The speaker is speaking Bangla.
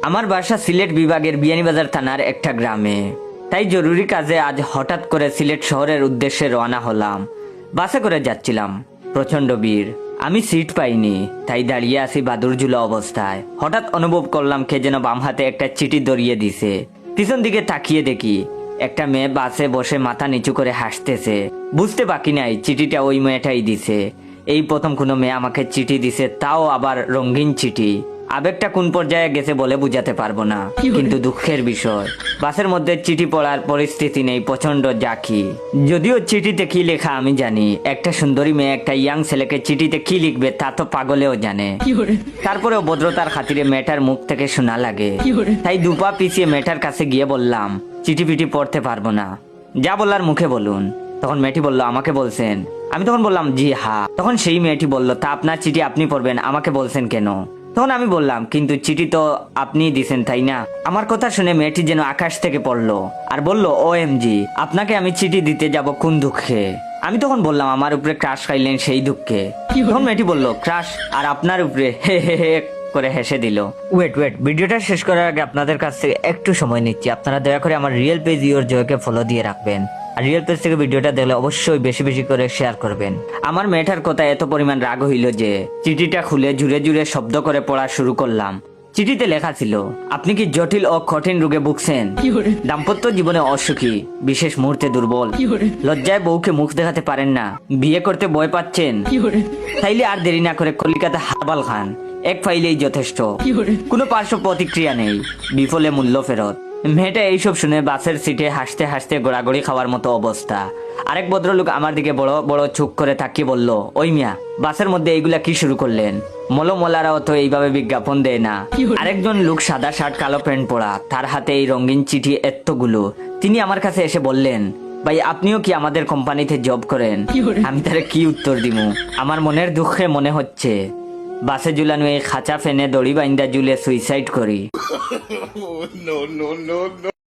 আমার বাসা সিলেট বিভাগের বিয়ানীবাজার থানার একটা গ্রামে। তাই জরুরি কাজে আজ হঠাৎ করে সিলেট শহরের উদ্দেশ্যে রওনা হলাম। বাসে করে যাচ্ছিলাম, প্রচন্ড ভিড়। আমি সিট পাইনি, তাই দাঁড়িয়ে আছি বাদুরঝুলা অবস্থায়। হঠাৎ অনুভব করলাম কে যেন বাম হাতে একটা চিঠি ধরিয়ে দিছে। পিছন দিকে তাকিয়ে দেখি একটা মেয়ে বাসে বসে মাথা নিচু করে হাসতেছে। বুঝতে বাকি নাই চিঠিটা ওই মেয়েটাই দিছে। এই প্রথম কোনো মেয়ে আমাকে চিঠি দিছে, তাও আবার রঙিন চিঠি। আবেগটা কোন পর্যায়ে গেছে বলে বুঝাতে পারবো না, কিন্তু দুঃখের বিষয় বাসের মধ্যে চিঠি পড়ার পরিস্থিতি নেই, প্রচন্ড জাকি। যদিও চিঠিতে কি লেখা আমি জানি, একটা সুন্দরী মেয়ে একটা ইয়াং ছেলেকে চিঠিতে কি লিখবে তা তো পাগলেও জানে। তারপরেও ভদ্রতার খাতিরে মেয়েটার মুখ থেকে শোনা লাগে, তাই দুপা পিছিয়ে মেয়েটার কাছে গিয়ে বললাম, চিঠি পিঠি পড়তে পারবো না, যা বলার মুখে বলুন। তখন মেয়েটি বলল, আমাকে বলছেন? আমি তখন বললাম, জি হ্যাঁ। তখন সেই মেয়েটি বলল, তা আপনার চিঠি আপনি পড়বেন, আমাকে বলছেন কেন? তখন আমি বললাম, কিন্তু চিঠি তো আপনিই দিছেন তাই না? আমার কথা শুনে মেয়েটি যেন আকাশ থেকে পড়লো আর বলল, OMG, আপনাকে আমি চিঠি দিতে যাব কোন দুঃখে? আমি তখন বললাম, আমার উপরে ক্রাশ খাইলেন সেই দুঃখে। তখন মেয়েটি বলল, ক্রাশ আর আপনার উপরে? হে হে হে করে হেসে দিল। ওয়েট, ভিডিওটা শেষ করার আগে আপনাদের কাছ থেকে একটু সময় নিচ্ছি। আপনারা দয়া করে আমার রিয়েল পেজ ইওর জয়কে ফলো দিয়ে রাখবেন, আর রিয়েল পেজ থেকে ভিডিওটা দেখলে অবশ্যই বেশি বেশি করে শেয়ার করবেন। আমার মেয়েটার কথা এত পরিমাণ রাগ হইল যে চিঠিটা খুলে জুড়ে জুড়ে শব্দ করে পড়া শুরু করলাম। চিঠিতে লেখা ছিল, আপনি কি জটিল ও কঠিন রোগে ভুগছেন? দাম্পত্য জীবনে অসুখী, বিশেষ মুহূর্তে দুর্বল, লজ্জায় বউকে মুখ দেখাতে পারেন না, বিয়ে করতে ভয় পাচ্ছেন? তাইলে আর দেরি না করে কলিকাতা হারবাল খান, এক ফাইলেই যথেষ্ট, কোনো পার্শ্ব প্রতিক্রিয়া নেই, বিফলে মূল্য ফেরত। মেয়েটা এইসব শুনে বাসের সিটে হাসতে হাসতে গোড়াগড়ি খাওয়ার মতো অবস্থা। আরেক ভদ্রলোক আমার দিকে বড় বড় চোখ করে তাকিয়ে বলল, ওই মিয়া, বাসের মধ্যে এইগুলা কি শুরু করলেন? মলারাও তো এইভাবে বিজ্ঞাপন দেয় না। আরেকজন লোক সাদা শার্ট কালো প্যান্ট পরা, তার হাতে এই রঙিন চিঠি এতগুলো। তিনি আমার কাছে এসে বললেন, ভাই আপনিও কি আমাদের কোম্পানিতে জব করেন? আমি তারে কি উত্তর দিমু? আমার মনের দুঃখে মনে হচ্ছে বাসে ঝুলানো এই খাঁচা ফেনে দড়ি বাইন্দা ঝুলে সুইসাইড করি।